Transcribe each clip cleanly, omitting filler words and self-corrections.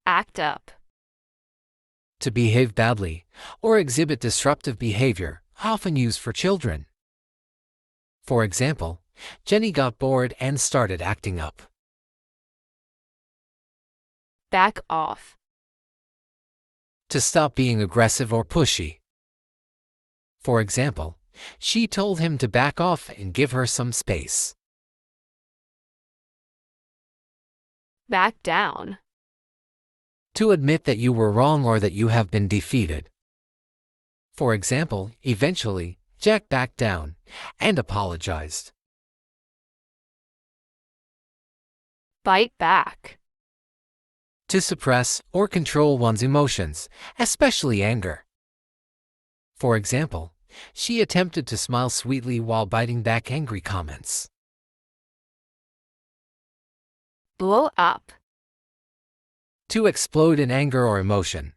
Act up. To behave badly or exhibit disruptive behavior, often used for children. For example, Jenny got bored and started acting up. Back off. To stop being aggressive or pushy. For example, she told him to back off and give her some space. Back down. To admit that you were wrong or that you have been defeated. For example, eventually, Jack backed down and apologized. Bite back. To suppress or control one's emotions, especially anger. For example, she attempted to smile sweetly while biting back angry comments. Blow up. To explode in anger or emotion.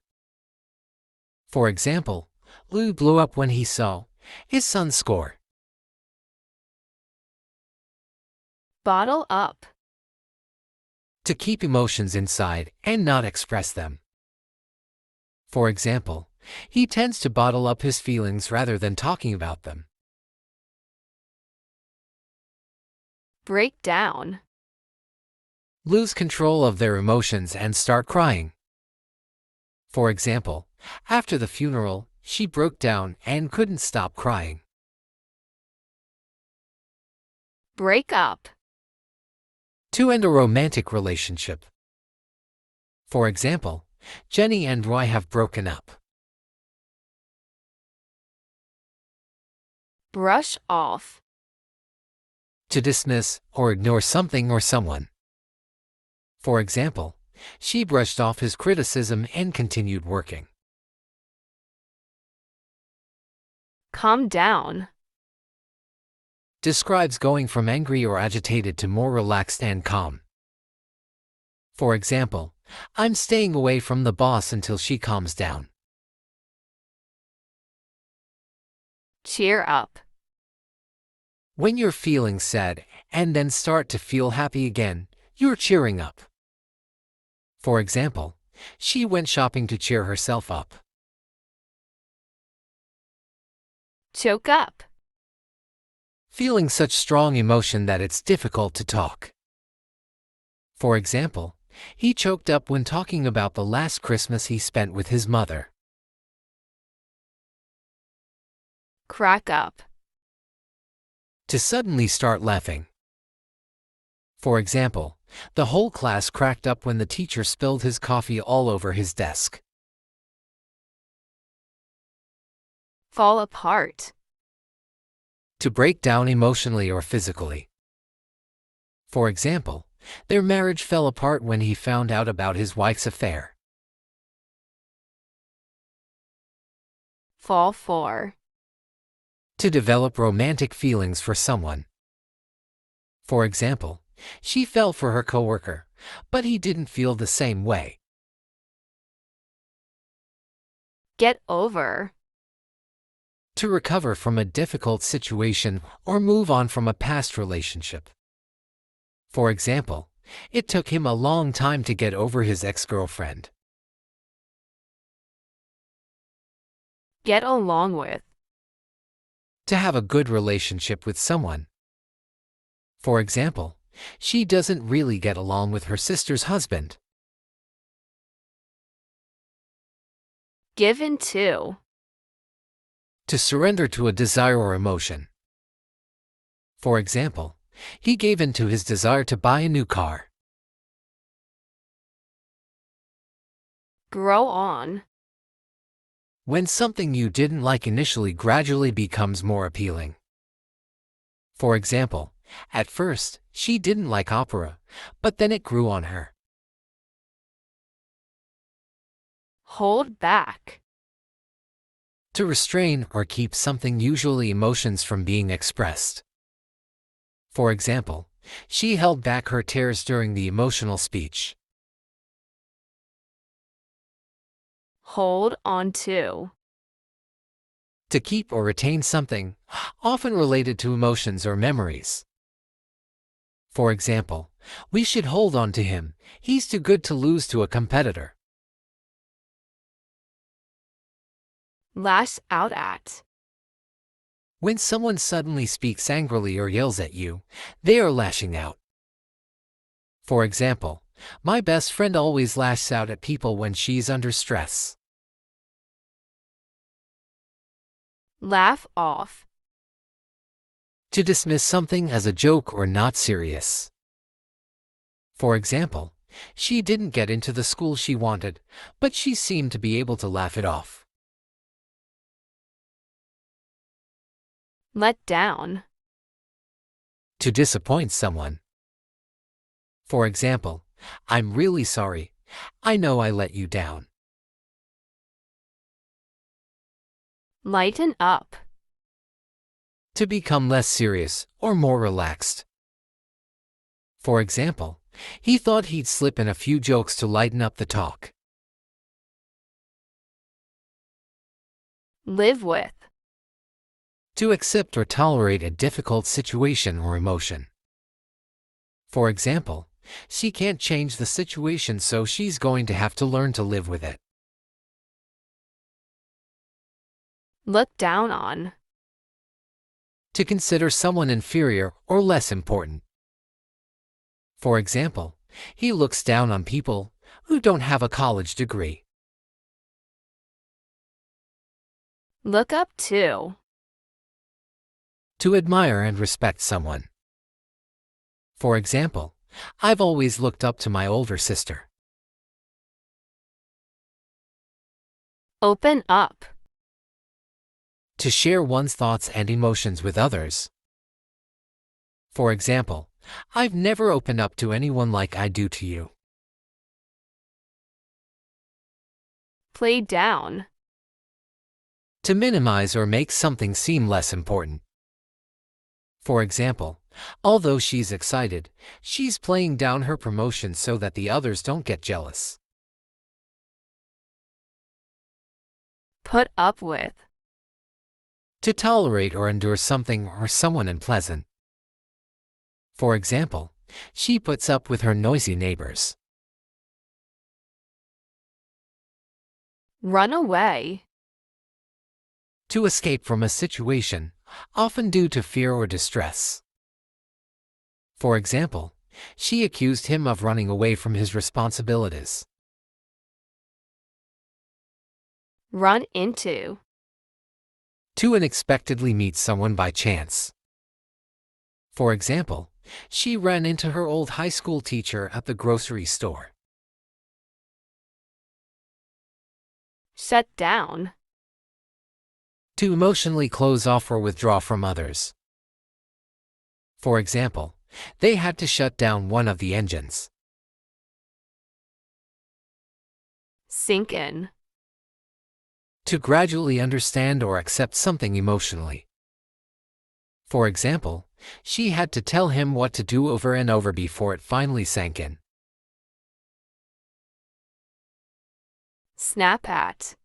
For example, Lou blew up when he saw his son score. Bottle up. To keep emotions inside and not express them. For example, he tends to bottle up his feelings rather than talking about them. Break down. Lose control of their emotions and start crying. For example, after the funeral, she broke down and couldn't stop crying. Break up. To end a romantic relationship. For example, Jenny and Roy have broken up. Brush off. To dismiss or ignore something or someone. For example, she brushed off his criticism and continued working. Calm down. Describes going from angry or agitated to more relaxed and calm. For example, I'm staying away from the boss until she calms down. Cheer up. When you're feeling sad and then start to feel happy again, you're cheering up. For example, she went shopping to cheer herself up. Choke up. Feeling such strong emotion that it's difficult to talk. For example, he choked up when talking about the last Christmas he spent with his mother. Crack up. To suddenly start laughing. For example, the whole class cracked up when the teacher spilled his coffee all over his desk. Fall apart. To break down emotionally or physically. For example, their marriage fell apart when he found out about his wife's affair. Fall for. To develop romantic feelings for someone. For example, she fell for her coworker, but he didn't feel the same way. Get over. To recover from a difficult situation or move on from a past relationship. For example, it took him a long time to get over his ex-girlfriend. Get along with. To have a good relationship with someone. For example, she doesn't really get along with her sister's husband. Give in to. To surrender to a desire or emotion. For example, he gave in to his desire to buy a new car. Grow on. When something you didn't like initially gradually becomes more appealing. For example, at first, she didn't like opera, but then it grew on her. Hold back. To restrain or keep something, usually emotions, from being expressed. For example, she held back her tears during the emotional speech. Hold on to. To keep or retain something, often related to emotions or memories. For example, we should hold on to him, he's too good to lose to a competitor. Lash out at. When someone suddenly speaks angrily or yells at you, they are lashing out. For example, my best friend always lashes out at people when she's under stress. Laugh off. To dismiss something as a joke or not serious. For example, she didn't get into the school she wanted, but she seemed to be able to laugh it off. Let down. To disappoint someone. For example, I'm really sorry. I know I let you down. Lighten up. To become less serious or more relaxed. For example, he thought he'd slip in a few jokes to lighten up the talk. Live with. To accept or tolerate a difficult situation or emotion. For example, she can't change the situation, so she's going to have to learn to live with it. Look down on. To consider someone inferior or less important. For example, he looks down on people who don't have a college degree. Look up to. To admire and respect someone. For example, I've always looked up to my older sister. Open up. To share one's thoughts and emotions with others. For example, I've never opened up to anyone like I do to you. Play down. To minimize or make something seem less important. For example, although she's excited, she's playing down her promotion so that the others don't get jealous. Put up with. To tolerate or endure something or someone unpleasant. For example, she puts up with her noisy neighbors. Run away. To escape from a situation, often due to fear or distress. For example, she accused him of running away from his responsibilities. Run into. To unexpectedly meet someone by chance. For example, she ran into her old high school teacher at the grocery store. Shut down. To emotionally close off or withdraw from others. For example, they had to shut down one of the engines. Sink in. To gradually understand or accept something emotionally. For example, she had to tell him what to do over and over before it finally sank in. Snap at.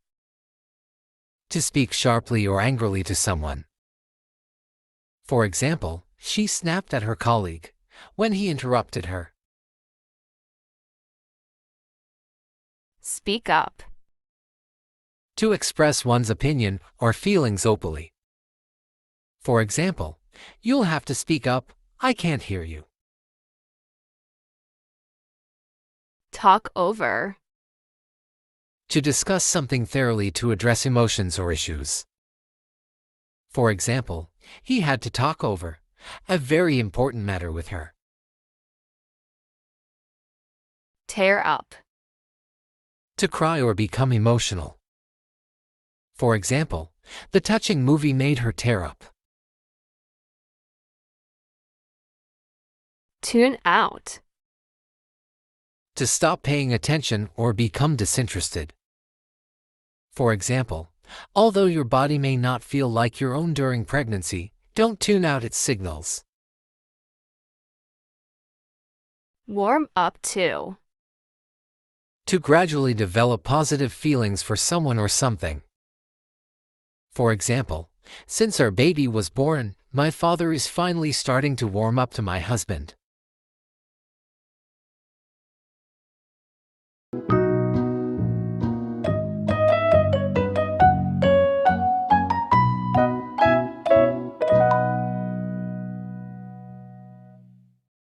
To speak sharply or angrily to someone. For example, she snapped at her colleague when he interrupted her. Speak up. To express one's opinion or feelings openly. For example, you'll have to speak up, I can't hear you. Talk over. To discuss something thoroughly, to address emotions or issues. For example, he had to talk over a very important matter with her. Tear up. To cry or become emotional. For example, the touching movie made her tear up. Tune out. To stop paying attention or become disinterested. For example, although your body may not feel like your own during pregnancy, don't tune out its signals. Warm up to. To gradually develop positive feelings for someone or something. For example, since our baby was born, my father is finally starting to warm up to my husband.